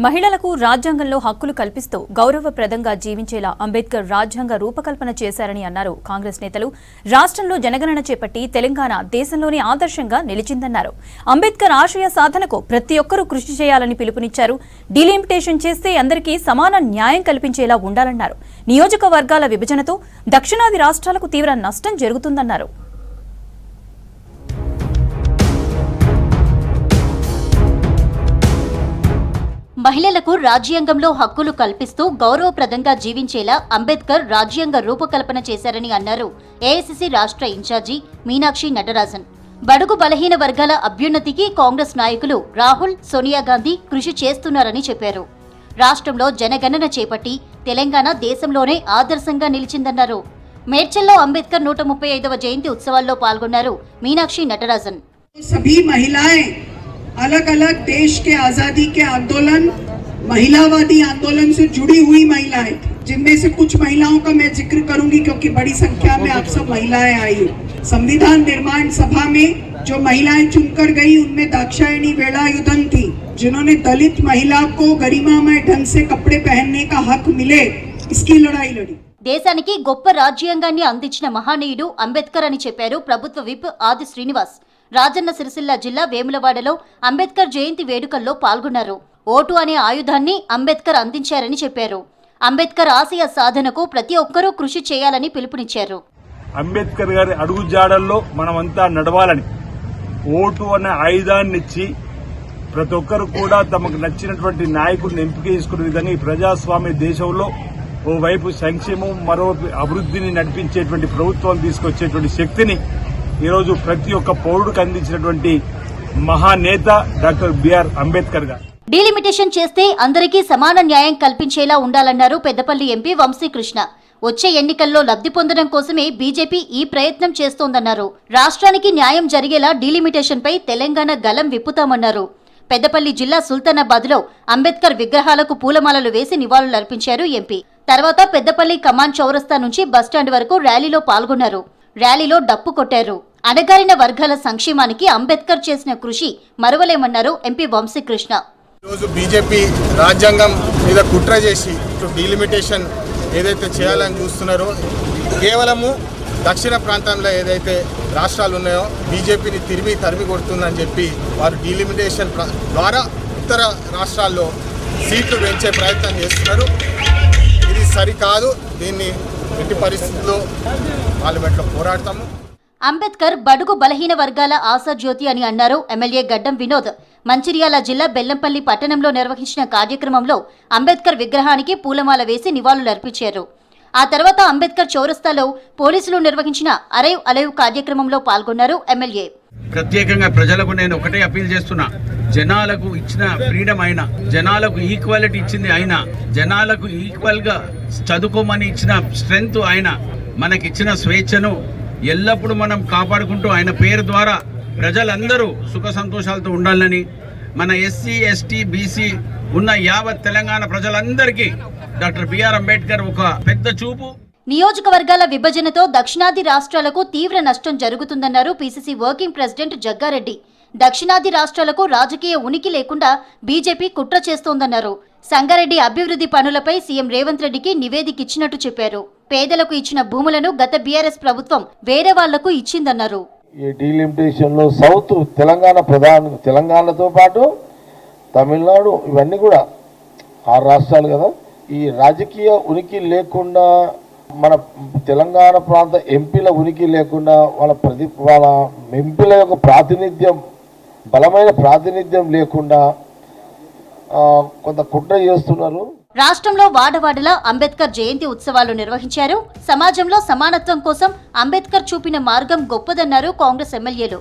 మహిళలకు రాజ్యాంగంలో హక్కులు కల్పిస్తూ గౌరవప్రదంగా జీవించేలా అంబేద్కర్ రాజ్యాంగ రూపకల్పన చేశారని అన్నారు కాంగ్రెస్ నేతలు. రాష్ట్రంలో జనగణన చేపట్టి తెలంగాణ దేశంలోనే ఆదర్శంగా నిలిచిందన్నారు. అంబేద్కర్ ఆశయ సాధనకు ప్రతి ఒక్కరూ కృషి చేయాలని పిలుపునిచ్చారు. డీలిమిటేషన్ చేస్తే అందరికీ సమాన న్యాయం కల్పించేలా ఉండాలన్నారు. నియోజకవర్గాల విభజనతో దక్షిణాది రాష్ట్రాలకు తీవ్ర నష్టం జరుగుతుందన్నారు. మహిళలకు రాజ్యాంగంలో హక్కులు కల్పిస్తూ గౌరవప్రదంగా జీవించేలా అంబేద్కర్ రాజ్యాంగ రూపకల్పన చేశారని అన్నారు ఏఐసీసీ రాష్ట్ర ఇన్ఛార్జి మీనాక్షి నటరాజన్. బడుగు బలహీన వర్గాల అభ్యున్నతికి కాంగ్రెస్ నాయకులు రాహుల్, సోనియా గాంధీ కృషి చేస్తున్నారని చెప్పారు. రాష్ట్రంలో జనగణన చేపట్టి తెలంగాణ దేశంలోనే ఆదర్శంగా నిలిచిందన్నారు. మేడ్చల్లో అంబేద్కర్ 135వ జయంతి ఉత్సవాల్లో పాల్గొన్నారు మీనాక్షి నటరాజన్. अलग अलग देश के आजादी के आंदोलन, महिलावादी आंदोलन से जुड़ी हुई महिलाएं, जिनमें से कुछ महिलाओं का मैं जिक्र करूंगी क्योंकि बड़ी संख्या में आप सब महिलाएं आई हो. संविधान निर्माण सभा में जो महिलाएं चुनकर गई उनमें दाक्षायणी वेलायुधन थी, जिन्होंने दलित महिला को गरिमामय ढंग से कपड़े पहनने का हक मिले, इसकी लड़ाई लड़ी. దేశానికి గొప్ప రాజ్యాంగాన్ని అందించిన మహానీయుడు అంబేద్కర్ అని చెప్పారు ప్రభుత్వ విప్ ఆది శ్రీనివాస్. రాజన్న సిరిసిల్ల జిల్లా వేములవాడలో అంబేద్కర్ జయంతి వేడుకల్లో పాల్గొన్నారు. ఓటు అనే ఆయుధాన్ని అంబేద్కర్ అందించారని చెప్పారు. అంబేద్కర్ ఆశయ సాధనకు ప్రతి ఒక్కరూ కృషి చేయాలని పిలుపునిచ్చారు. అంబేద్కర్ గారి అడుగుజాడల్లో మనమంతా నడవాలని ఓటు అనే ఆయుధాన్ని ఇచ్చి ప్రతి ఒక్కరు కూడా తమకు నచ్చినటువంటి నాయకుడిని ఎంపిక చేసుకునే విధంగా ఈ ప్రజాస్వామ్య దేశంలో ఓవైపు సంక్షేమం, మరోవైపు అభివృద్ధిని నడిపించేటువంటి ప్రభుత్వం తీసుకొచ్చేటువంటి శక్తిని ఈరోజు ప్రతి ఒక్క పౌరుడికి అందించినటువంటి మహానేత డాక్టర్ బిఆర్ అంబేద్కర్ గారు. డీలిమిటేషన్ చేస్తే అందరికీ సమాన న్యాయం కల్పించేలా ఉండాలన్నారు పెద్దపల్లి ఎంపీ వంశీకృష్ణ. వచ్చే ఎన్నికల్లో లబ్ధి పొందడం కోసమే బీజేపీ ఈ ప్రయత్నం చేస్తోందన్నారు. రాష్ట్రానికి న్యాయం జరిగేలా డీలిమిటేషన్ పై తెలంగాణ గలం విప్పుతామన్నారు. పెద్దపల్లి జిల్లా సుల్తానాబాద్లో అంబేద్కర్ విగ్రహాలకు పూలమాలలు వేసి నివాళులర్పించారు ఎంపీ. తర్వాత పెద్దపల్లి కమాన్ చౌరస్తా నుంచి బస్టాండ్ వరకు ర్యాలీలో పాల్గొన్నారు. ర్యాలీలో డప్పు కొట్టారు. అణగారిన వర్గాల సంక్షేమానికి అంబేద్కర్ చేసిన కృషి మరువలేమన్నారు ఎంపీ వంశీకృష్ణ. ఈరోజు బీజేపీ రాజ్యాంగం మీద కుట్ర చేసి డీలిమిటేషన్ ఏదైతే చేయాలని చూస్తున్నారో కేవలము దక్షిణ ప్రాంతంలో ఏదైతే రాష్ట్రాలు ఉన్నాయో బీజేపీని తరిమి కొడుతుందని చెప్పి వారు డీలిమిటేషన్ ద్వారా ఉత్తర రాష్ట్రాల్లో సీట్లు పెంచే ప్రయత్నం చేస్తున్నారు. ఇది సరికాదు. దీన్ని ఎట్టి పరిస్థితుల్లో పార్లమెంట్లో పోరాడతాము. అంబేద్కర్ బడుగు బలహీన వర్గాల ఆశాజ్యోతి అని అన్నారు ఎమ్మెల్యే గడ్డం వినోద్. మంచిర్యాల జిల్లా బెల్లంపల్లి పట్టణంలో నిర్వహించిన కార్యక్రమంలో అంబేద్కర్ విగ్రహానికి పూలమాల వేసి నివాళులర్పించారు. ఆ తర్వాత అంబేద్కర్ చౌరస్తాలో పోలీసులు నిర్వహించిన అరైవ్ అలైవ్ కార్యక్రమంలో పాల్గొన్నారు ఎమ్మెల్యే. ప్రత్యేకంగా ప్రజలకు నేను ఒకటే అపీల్ చేస్తున్నా, జనాలకు ఇచ్చిన ఫ్రీడమ్ అయినా, జనాలకు ఈక్వాలిటీ ఇచ్చింది అయినా, జనాలకు ఈక్వల్ గా చదువుకోమని ఇచ్చిన స్ట్రెంగ్త్ ఆయన, మనకిచ్చిన స్వేచ్ఛను ఎల్లప్పుడూ మనం కాపాడుకుంటూ ఆయన పేరు ద్వారా ప్రజలందరూ సుఖ సంతోషాలతో ఉండాలని, మన ఎస్సీ ఎస్టీ బీసీ ఉన్న యావత్ తెలంగాణ ప్రజలందరికీ డాక్టర్ బిఆర్ అంబేద్కర్ ఒక పెద్ద చూపు. నియోజకవర్గాల విభజనతో దక్షిణాది రాష్ట్రాలకు తీవ్ర నష్టం జరుగుతుందన్నారు పీసీసీ వర్కింగ్ ప్రెసిడెంట్ జగ్గారెడ్డి. దక్షిణాది రాష్ట్రాలకు రాజకీయ ఉనికి లేకుండా బీజేపీ కుట్ర చేస్తోందన్నారు. సంగారెడ్డి అభివృద్ధి పనులపై సీఎం రేవంత్ రెడ్డికి నివేదిక ఇచ్చినట్టు చెప్పారు. పేదలకు ఇచ్చిన భూములను గత బీఆర్ఎస్ ప్రభుత్వం వేరే వాళ్లకు ఇచ్చిందన్నారు. ఈ డీలిమిటేషన్ లో సౌత్ తెలంగాణతో పాటు తమిళనాడు ఇవన్నీ కూడా 6 రాష్ట్రాలు కదా, ఈ రాజకీయ ఉనికి లేకుండా, మన తెలంగాణ ప్రాంత ఎంపీల ఉనికి లేకుండా, వాళ్ళ ఎంపీల యొక్క ప్రాతినిధ్యం, బలమైన ప్రాతినిధ్యం లేకుండా కొంత కుట్ర చేస్తున్నారు. రాష్ట్రంలో వాడవాడలా అంబేద్కర్ జయంతి ఉత్సవాలు నిర్వహించారు. సమాజంలో సమానత్వం కోసం అంబేద్కర్ చూపిన మార్గం గొప్పదన్నారు కాంగ్రెస్ ఎమ్మెల్యేలు.